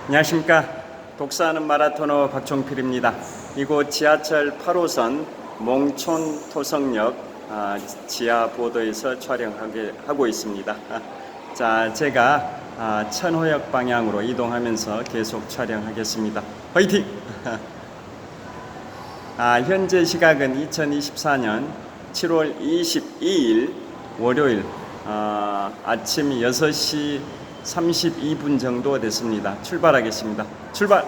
안녕하십니까. 독서하는 마라토너 박종필입니다. 이곳 지하철 8호선 몽촌 토성역 지하 보도에서 촬영하고 있습니다. 자, 제가 천호역 방향으로 이동하면서 계속 촬영하겠습니다. 화이팅! 현재 시각은 2024년 7월 22일 월요일 아침 6시 32분 정도 됐습니다. 출발하겠습니다. 출발!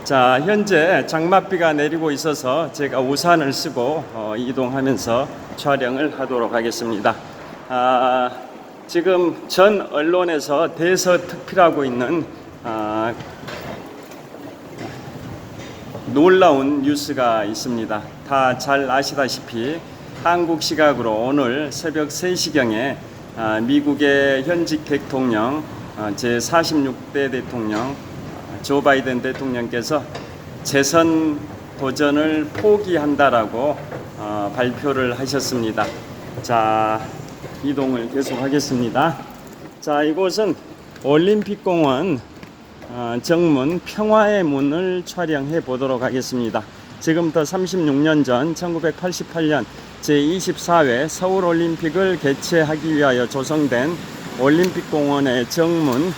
자, 현재 장맛비가 내리고 있어서 제가 우산을 쓰고 이동하면서 촬영을 하도록 하겠습니다. 지금 전 언론에서 대서특필하고 있는 놀라운 뉴스가 있습니다. 다 잘 아시다시피 한국 시각으로 오늘 새벽 3시경에 미국의 현직 대통령 제46대 대통령 조 바이든 대통령께서 재선 도전을 포기한다라고 발표를 하셨습니다. 자, 이동을 계속하겠습니다. 자, 이곳은 올림픽공원 정문 평화의 문을 촬영해 보도록 하겠습니다. 지금부터 36년 전 1988년 제24회 서울올림픽을 개최하기 위하여 조성된 올림픽공원의 정문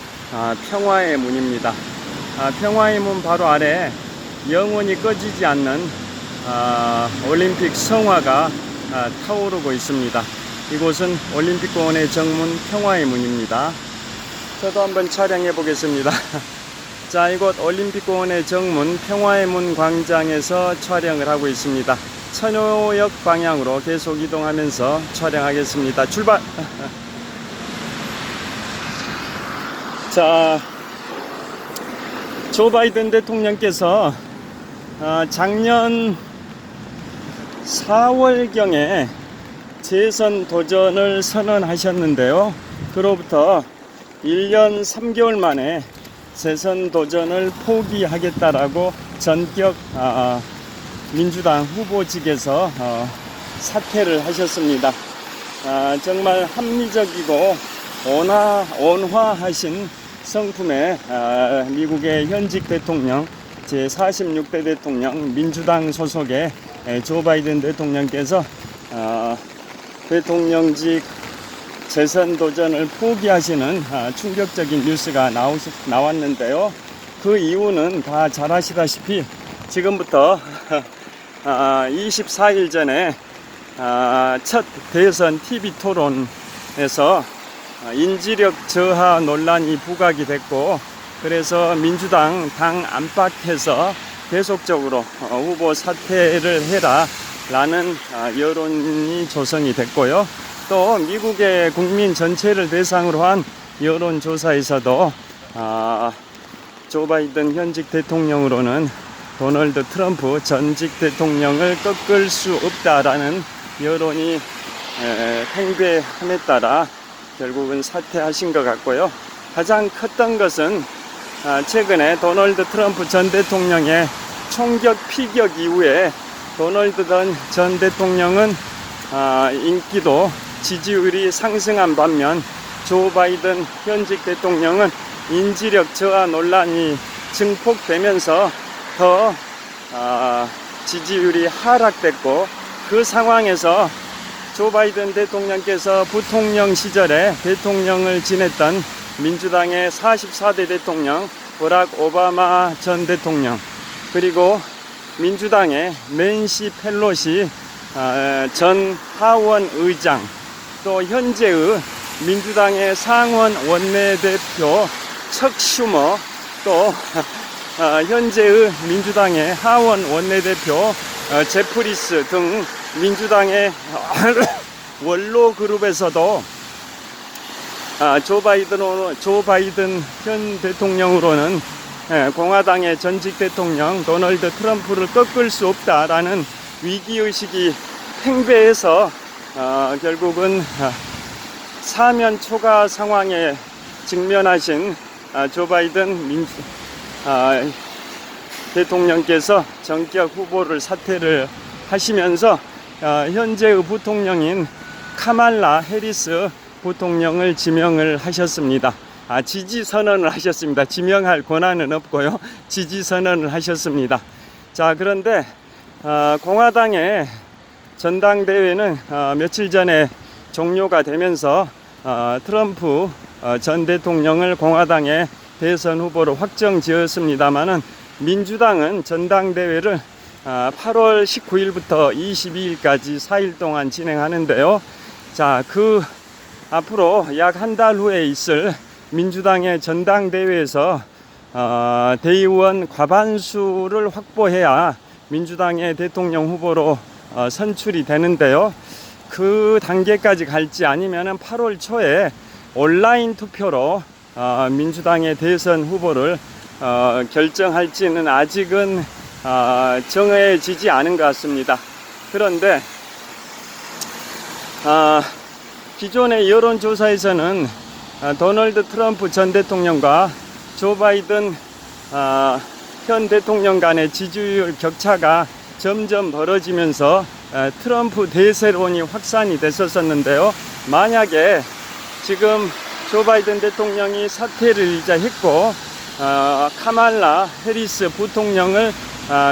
평화의 문입니다. 평화의 문 바로 아래 영원히 꺼지지 않는 올림픽 성화가 타오르고 있습니다. 이곳은 올림픽공원의 정문 평화의 문입니다. 저도 한번 촬영해 보겠습니다. 자, 이곳 올림픽공원의 정문 평화의 문 광장에서 촬영을 하고 있습니다. 천호역 방향으로 계속 이동하면서 촬영하겠습니다. 출발! 자, 조 바이든 대통령께서 작년 4월경에 재선 도전을 선언하셨는데요. 그로부터 1년 3개월 만에 재선 도전을 포기하겠다라고 전격 민주당 후보직에서 사퇴를 하셨습니다. 정말 합리적이고 온화하신 성품의 미국의 현직 대통령 제46대 대통령 민주당 소속의 조 바이든 대통령께서 대통령직 재선 도전을 포기하시는 충격적인 뉴스가 나왔는데요. 그 이유는 다 잘 아시다시피 지금부터 24일 전에 첫 대선 TV 토론에서 인지력 저하 논란이 부각이 됐고, 그래서 민주당 당 안팎에서 계속적으로 후보 사퇴를 해라 라는 여론이 조성이 됐고요. 또 미국의 국민 전체를 대상으로 한 여론조사에서도 조 바이든 현직 대통령으로는 도널드 트럼프 전직 대통령을 꺾을 수 없다라는 여론이 팽배함에 따라 결국은 사퇴하신 것 같고요. 가장 컸던 것은 최근에 도널드 트럼프 전 대통령의 총격 피격 이후에 도널드 전 대통령은 인기도 지지율이 상승한 반면 조 바이든 현직 대통령은 인지력 저하 논란이 증폭되면서 더 지지율이 하락됐고, 그 상황에서 조 바이든 대통령께서 부통령 시절에 대통령을 지냈던 민주당의 44대 대통령 버락 오바마 전 대통령, 그리고 민주당의 낸시 펠로시 전 하원 의장, 또 현재의 민주당의 상원 원내대표 척 슈머, 또 현재의 민주당의 하원 원내대표 제프리스 등 민주당의 원로 그룹에서도 조 바이든 현 대통령으로는 공화당의 전직 대통령 도널드 트럼프를 꺾을 수 없다라는 위기의식이 팽배해서 결국은 사면 초과 상황에 직면하신 조 바이든 대통령께서 전격 후보를 사퇴를 하시면서 현재의 부통령인 카말라 해리스 부통령을 지명을 하셨습니다. 지지 선언을 하셨습니다. 지명할 권한은 없고요. 지지 선언을 하셨습니다. 자, 그런데 공화당의 전당대회는 며칠 전에 종료가 되면서 트럼프 전 대통령을 공화당의 대선 후보로 확정지었습니다마는 민주당은 전당대회를 8월 19일부터 22일까지 4일 동안 진행하는데요. 자, 앞으로 약 한 달 후에 있을 민주당의 전당대회에서 대의원 과반수를 확보해야 민주당의 대통령 후보로 선출이 되는데요. 그 단계까지 갈지 아니면은 8월 초에 온라인 투표로 민주당의 대선 후보를 결정할지는 아직은 정해지지 않은 것 같습니다. 그런데 기존의 여론조사에서는 도널드 트럼프 전 대통령과 조 바이든 현 대통령 간의 지지율 격차가 점점 벌어지면서 트럼프 대세론이 확산이 됐었는데요. 만약에 지금 조 바이든 대통령이 사퇴를 이제 했고 카말라 해리스 부통령을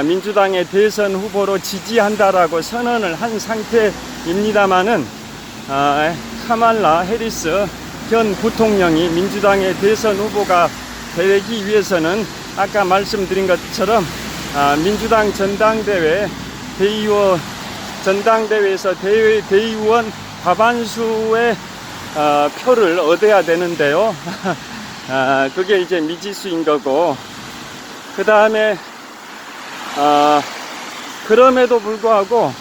민주당의 대선 후보로 지지한다라고 선언을 한 상태입니다마는 카말라 해리스 현 부통령이 민주당의 대선 후보가 되기 위해서는 아까 말씀드린 것처럼 민주당 전당대회 전당대회에서 대의원 과반수의 표를 얻어야 되는데요. 그게 이제 미지수인 거고, 그 다음에 그럼에도 불구하고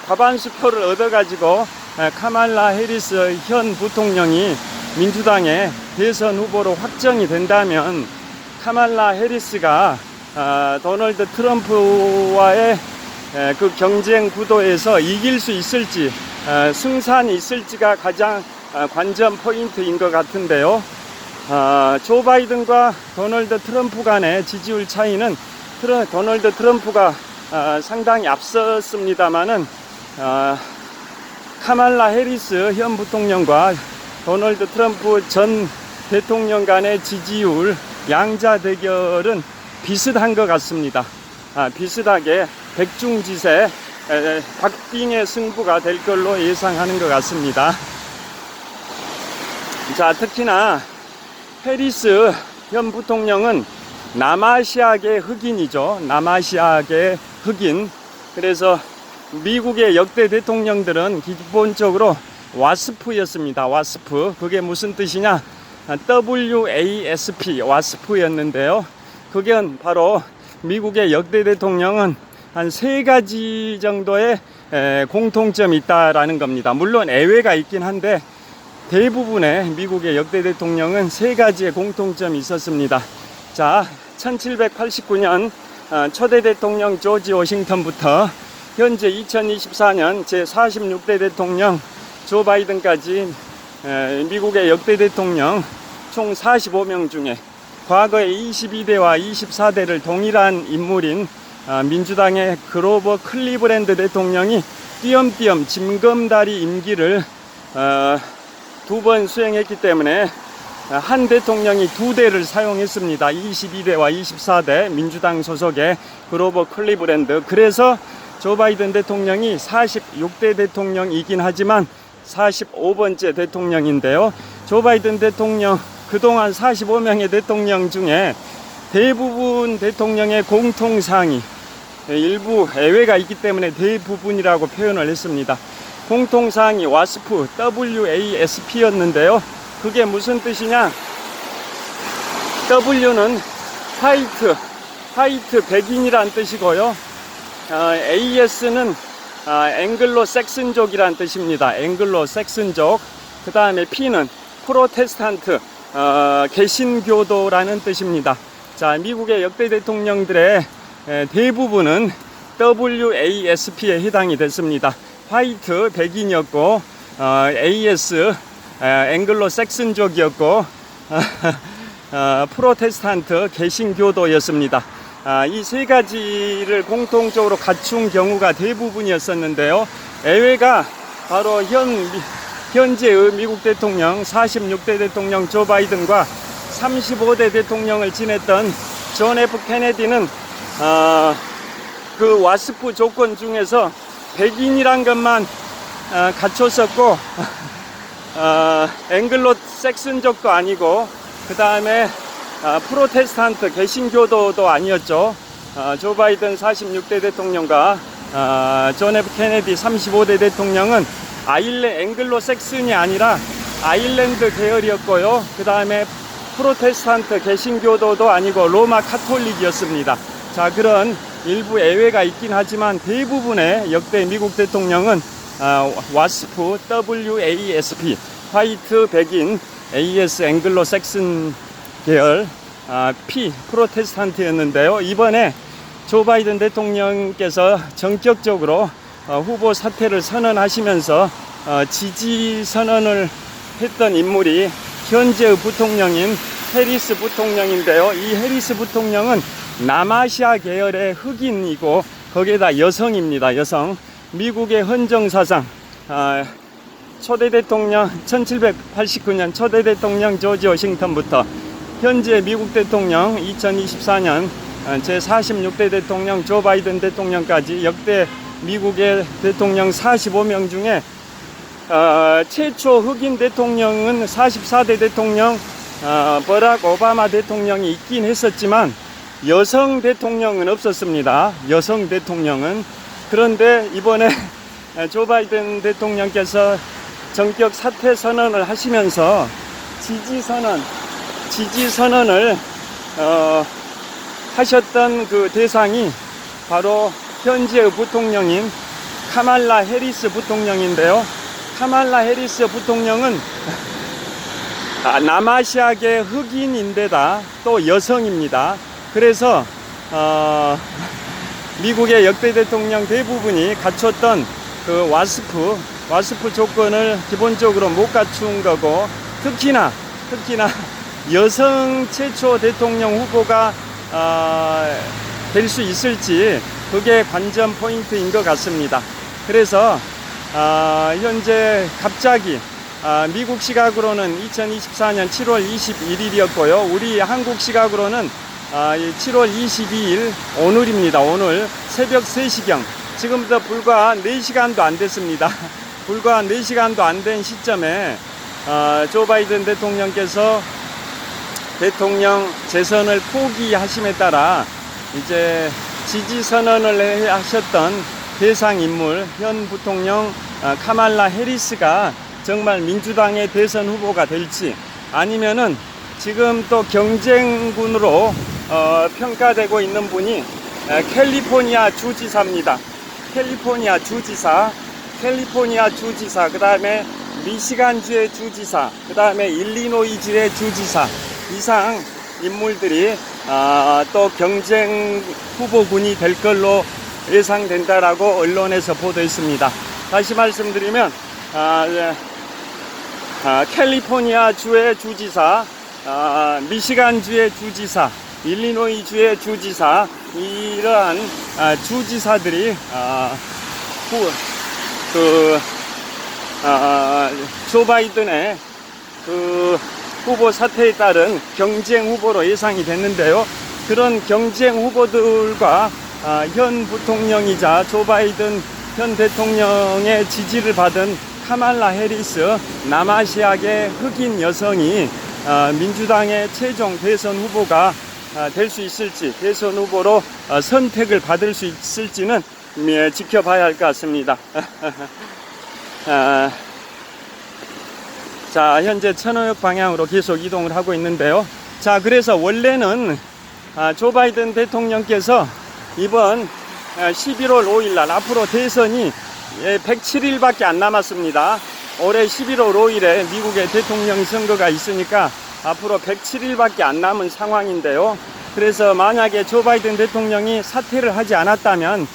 과반수 표를 얻어가지고 카말라 해리스 현 부통령이 민주당의 대선 후보로 확정이 된다면 카말라 해리스가 도널드 트럼프와의 그 경쟁 구도에서 이길 수 있을지, 승산이 있을지가 가장 관전 포인트인 것 같은데요. 조 바이든과 도널드 트럼프 간의 지지율 차이는 도널드 트럼프가 상당히 앞섰습니다마는 카말라 해리스 현 부통령과 도널드 트럼프 전 대통령 간의 지지율 양자 대결은 비슷한 것 같습니다. 비슷하게 백중지세 박빙의 승부가 될 걸로 예상하는 것 같습니다. 자, 특히나 해리스 현 부통령은 남아시아계 흑인이죠. 남아시아계 흑인. 그래서 미국의 역대 대통령들은 기본적으로 와스프였습니다. 와스프. 그게 무슨 뜻이냐? WASP, 와스프였는데요. 그게 바로 미국의 역대 대통령은 한 3가지 정도의 공통점이 있다라는 겁니다. 물론 예외가 있긴 한데 대부분의 미국의 역대 대통령은 3가지의 공통점이 있었습니다. 자, 1789년 초대 대통령 조지 워싱턴부터 현재 2024년 제46대 대통령 조 바이든까지 미국의 역대 대통령 총 45명 중에 과거의 22대와 24대를 동일한 인물인 민주당의 그로버 클리브랜드 대통령이 띄엄띄엄 징검다리 임기를 2번 수행했기 때문에 한 대통령이 2대를 사용했습니다. 22대와 24대 민주당 소속의 그로버 클리브랜드. 그래서 조 바이든 대통령이 46대 대통령이긴 하지만 45번째 대통령인데요. 조 바이든 대통령 그동안 45명의 대통령 중에 대부분 대통령의 공통사항이, 일부 예외가 있기 때문에 대부분이라고 표현을 했습니다. 공통사항이 와스프, WASP였는데요. 그게 무슨 뜻이냐? W는 화이트, 백인이란 뜻이고요. AS는 앵글로 섹슨족이란 뜻입니다. 앵글로 섹슨족. 그 다음에 P는 프로테스탄트, 개신교도라는 뜻입니다. 자, 미국의 역대 대통령들의 대부분은 WASP에 해당이 됐습니다. 화이트, 백인이었고, AS, 앵글로 섹슨족이었고, 프로테스탄트, 개신교도였습니다. 이 3가지를 공통적으로 갖춘 경우가 대부분이었었는데요. 예외가 바로 현 현재의 미국 대통령 46대 대통령 조 바이든과 35대 대통령을 지냈던 존 F 케네디는 그 와스프 조건 중에서 백인이란 것만 갖췄었고 앵글로 섹슨족도 아니고 그 다음에 프로테스탄트 개신교도도 아니었죠. 조 바이든 46대 대통령과 존 F 케네디 35대 대통령은 앵글로 섹슨이 아니라 아일랜드 계열이었고요. 그 다음에 프로테스탄트 개신교도도 아니고 로마 카톨릭이었습니다. 자, 그런 일부 예외가 있긴 하지만 대부분의 역대 미국 대통령은 와스프, WASP, 화이트 백인, AS 앵글로 섹슨 계열, P 프로테스탄트였는데요. 이번에 조 바이든 대통령께서 전격적으로 후보 사퇴를 선언하시면서 지지 선언을 했던 인물이 현재의 부통령인 해리스 부통령인데요. 이 해리스 부통령은 남아시아 계열의 흑인이고 거기에다 여성입니다. 여성. 미국의 헌정사상 초대 대통령 1789년 초대 대통령 조지 워싱턴부터 현재 미국 대통령 2024년 제46대 대통령 조 바이든 대통령까지 역대 미국의 대통령 45명 중에 최초 흑인 대통령은 44대 대통령 버락 오바마 대통령이 있긴 했었지만 여성 대통령은 없었습니다. 여성 대통령은. 그런데 이번에 조 바이든 대통령께서 전격 사퇴 선언을 하시면서 지지 선언을 하셨던 그 대상이 바로 현재의 부통령인 카말라 해리스 부통령인데요. 카말라 해리스 부통령은 남아시아계 흑인인데다 또 여성입니다. 그래서 미국의 역대 대통령 대부분이 갖췄던 그 와스프 조건을 기본적으로 못 갖춘 거고, 특히나 여성 최초 대통령 후보가 될 수 있을지 그게 관전 포인트인 것 같습니다. 그래서 현재 갑자기 미국 시각으로는 2024년 7월 21일이었고요. 우리 한국 시각으로는 7월 22일 오늘입니다. 오늘 새벽 3시경, 지금부터 불과 4시간도 안 됐습니다. 불과 4시간도 안 된 시점에 조 바이든 대통령께서 대통령 재선을 포기하심에 따라 이제 지지 선언을 하셨던 대상 인물 현 부통령 카말라 해리스가 정말 민주당의 대선 후보가 될지, 아니면은 지금 또 경쟁군으로 평가되고 있는 분이 캘리포니아 주지사입니다. 캘리포니아 주지사, 그 다음에 미시간주의 주지사, 그 다음에 일리노이주의 주지사, 이상 인물들이 또 경쟁 후보군이 될 걸로 예상된다라고 언론에서 보도했습니다. 다시 말씀드리면 캘리포니아 주의 주지사, 미시간 주의 주지사, 일리노이 주의 주지사, 이러한 주지사들이 조 바이든의 그 후보 사퇴에 따른 경쟁 후보로 예상이 됐는데요. 그런 경쟁 후보들과 현 부통령이자 조 바이든 현 대통령의 지지를 받은 카말라 해리스, 남아시아계 흑인 여성이 민주당의 최종 대선 후보가 될 수 있을지, 대선 후보로 선택을 받을 수 있을지는 지켜봐야 할 것 같습니다. 자, 현재 천호역 방향으로 계속 이동을 하고 있는데요. 자, 그래서 원래는 조 바이든 대통령께서 이번 11월 5일 날, 앞으로 대선이 107일밖에 안 남았습니다. 올해 11월 5일에 미국의 대통령 선거가 있으니까 앞으로 107일밖에 안 남은 상황인데요. 그래서 만약에 조 바이든 대통령이 사퇴를 하지 않았다면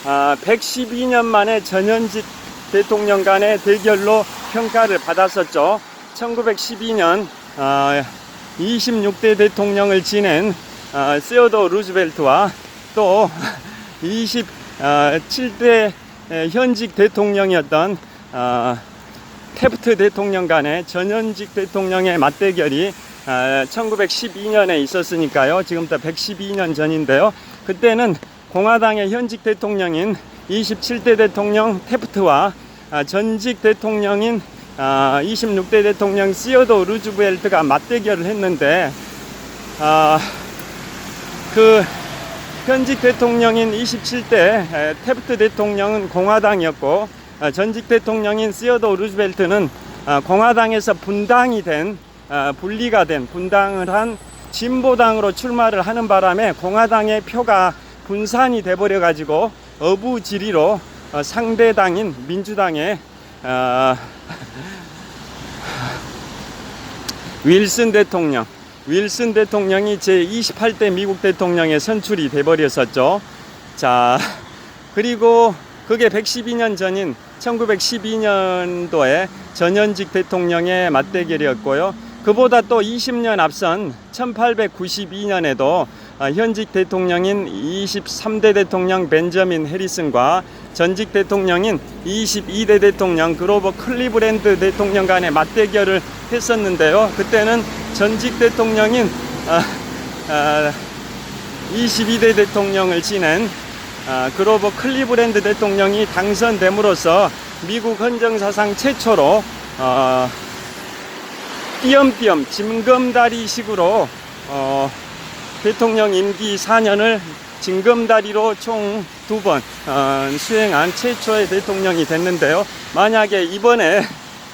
112년 만에 전현직 대통령 간의 대결로 평가를 받았었죠. 1912년 26대 대통령을 지낸 세오도 루즈벨트와 또 27대 현직 대통령이었던 태프트 대통령 간의 전현직 대통령의 맞대결이 1912년에 있었으니까요. 지금부터 112년 전인데요. 그때는 공화당의 현직 대통령인 27대 대통령 태프트와 전직 대통령인 26대 대통령 시어도 루즈벨트가 맞대결을 했는데 그 현직 대통령인 27대 태프트 대통령은 공화당이었고 전직 대통령인 시어도 루즈벨트는 공화당에서 분당이 된 분리가 된 분당을 한 진보당으로 출마를 하는 바람에 공화당의 표가 분산이 돼버려 가지고 어부지리로 상대당인 민주당의 윌슨 대통령이 제28대 미국 대통령에 선출이 돼버렸었죠. 자, 그리고 그게 112년 전인 1912년도에 전현직 대통령의 맞대결이었고요. 그보다 또 20년 앞선 1892년에도 현직 대통령인 23대 대통령 벤저민 해리슨과 전직 대통령인 22대 대통령 그로버 클리브랜드 대통령 간의 맞대결을 했었는데요. 그때는 전직 대통령인 22대 대통령을 지낸 그로버 클리브랜드 대통령이 당선됨으로써 미국 헌정사상 최초로 띄엄띄엄 징검다리식으로 대통령 임기 4년을 징검다리로 총 2번 수행한 최초의 대통령이 됐는데요. 만약에 이번에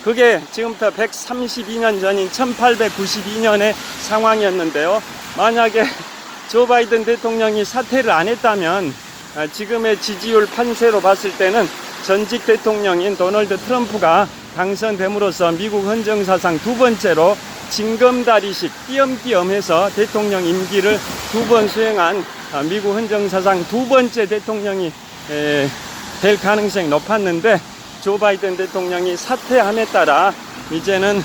그게 지금부터 132년 전인 1892년의 상황이었는데요. 만약에 조 바이든 대통령이 사퇴를 안 했다면 지금의 지지율 판세로 봤을 때는 전직 대통령인 도널드 트럼프가 당선됨으로써 미국 헌정사상 두 번째로 징검다리식 띄엄띄엄해서 대통령 임기를 2번 수행한 미국 헌정사상 두 번째 대통령이 될 가능성이 높았는데 조 바이든 대통령이 사퇴함에 따라 이제는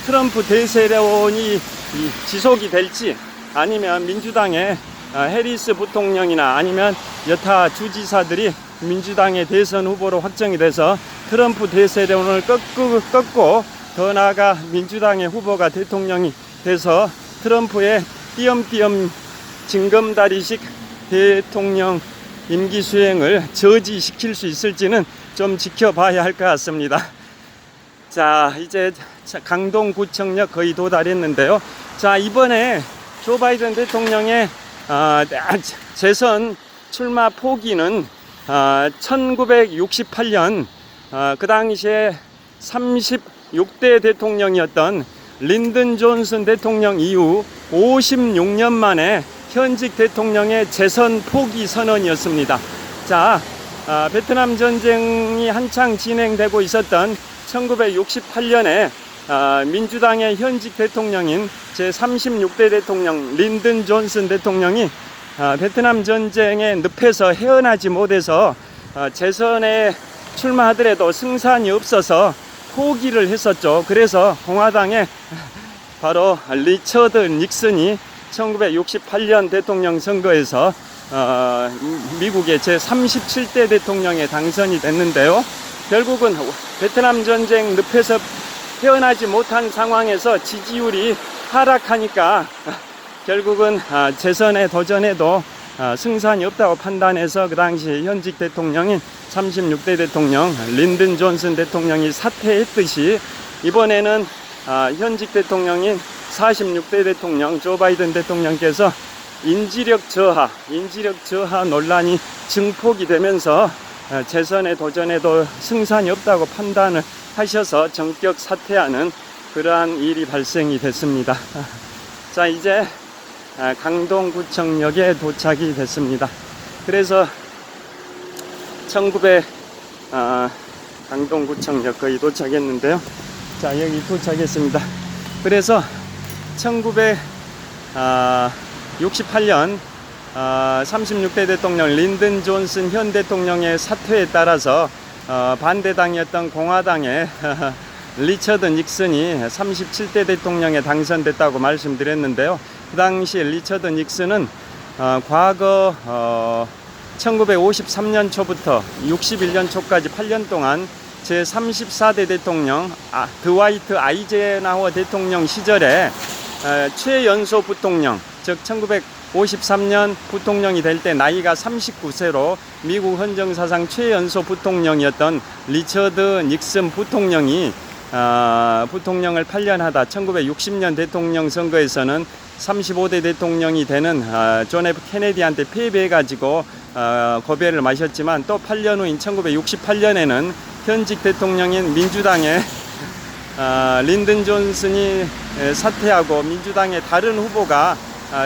트럼프 대세론이 지속이 될지 아니면 민주당의 해리스 부통령이나 아니면 여타 주지사들이 민주당의 대선 후보로 확정이 돼서 트럼프 대세론을 꺾고 더 나아가 민주당의 후보가 대통령이 돼서 트럼프의 띄엄띄엄 징검다리식 대통령 임기 수행을 저지시킬 수 있을지는 좀 지켜봐야 할 것 같습니다. 자, 이제 강동구청역 거의 도달했는데요. 자, 이번에 조 바이든 대통령의 재선 출마 포기는 1968년 그 당시에 36대 대통령이었던 린든 존슨 대통령 이후 56년 만에 현직 대통령의 재선 포기 선언이었습니다. 자, 베트남 전쟁이 한창 진행되고 있었던 1968년에 민주당의 현직 대통령인 제36대 대통령 린든 존슨 대통령이 베트남 전쟁의 늪에서 헤어나지 못해서 재선에 출마하더라도 승산이 없어서 포기를 했었죠. 그래서 공화당의 바로 리처드 닉슨이 1968년 대통령 선거에서 미국의 제37대 대통령에 당선이 됐는데요. 결국은 베트남 전쟁 늪에서 헤어나지 못한 상황에서 지지율이 하락하니까 결국은 재선에 도전해도 승산이 없다고 판단해서 그 당시 현직 대통령인 36대 대통령 린든 존슨 대통령이 사퇴했듯이 이번에는 현직 대통령인 46대 대통령 조 바이든 대통령께서 인지력 저하 논란이 증폭이 되면서 재선에 도전해도 승산이 없다고 판단을 하셔서 전격 사퇴하는 그러한 일이 발생이 됐습니다. 자, 이제 강동구청역에 도착이 됐습니다. 그래서 강동구청역 거의 도착했는데요. 자, 여기 도착했습니다. 그래서 1968년 36대 대통령 린든 존슨 현 대통령의 사퇴에 따라서 반대당이었던 공화당의 리처드 닉슨이 37대 대통령에 당선됐다고 말씀드렸는데요. 그 당시 리처드 닉슨은 과거 1953년 초부터 61년 초까지 8년 동안 제34대 대통령 드와이트 아이젠하워 대통령 시절에 최연소 부통령, 즉 1953년 부통령이 될 때 나이가 39세로 미국 헌정사상 최연소 부통령이었던 리처드 닉슨 부통령이 부통령을 8년 하다 1960년 대통령 선거에서는 35대 대통령이 되는 존 F 케네디한테 패배해가지고 고배를 마셨지만, 또 8년 후인 1968년에는 현직 대통령인 민주당의 린든 존슨이 사퇴하고 민주당의 다른 후보가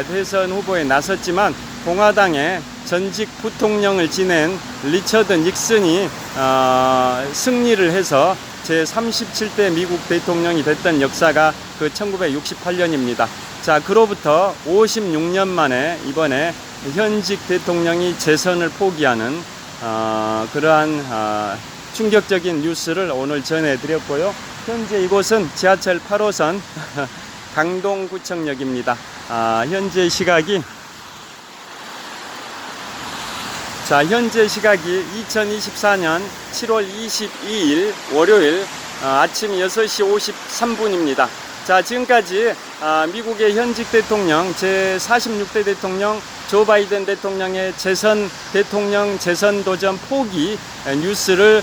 대선 후보에 나섰지만, 공화당의 전직 부통령을 지낸 리처드 닉슨이 승리를 해서 제37대 미국 대통령이 됐던 역사가 그 1968년입니다. 자, 그로부터 56년 만에 이번에 현직 대통령이 재선을 포기하는 그러한 충격적인 뉴스를 오늘 전해드렸고요. 현재 이곳은 지하철 8호선 강동구청역입니다. 현재 시각이 2024년 7월 22일 월요일 아침 6시 53분입니다. 자, 지금까지 미국의 현직 대통령 제46대 대통령 조 바이든 대통령의 대통령 재선 도전 포기 뉴스를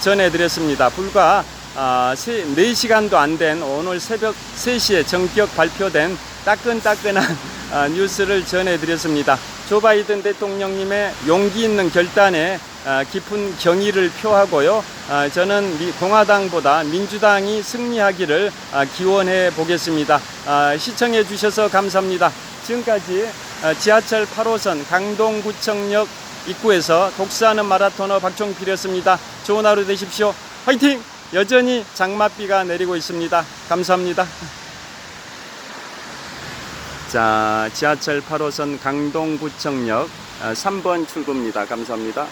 전해드렸습니다. 불과 4시간도 안 된 오늘 새벽 3시에 전격 발표된 따끈따끈한 뉴스를 전해드렸습니다. 조 바이든 대통령님의 용기 있는 결단에 깊은 경의를 표하고요. 저는 공화당보다 민주당이 승리하기를 기원해 보겠습니다. 시청해 주셔서 감사합니다. 지금까지 지하철 8호선 강동구청역 입구에서 독서하는 마라토너 박종필이었습니다. 좋은 하루 되십시오. 화이팅! 여전히 장맛비가 내리고 있습니다. 감사합니다. 자, 지하철 8호선 강동구청역 3번 출구입니다. 감사합니다.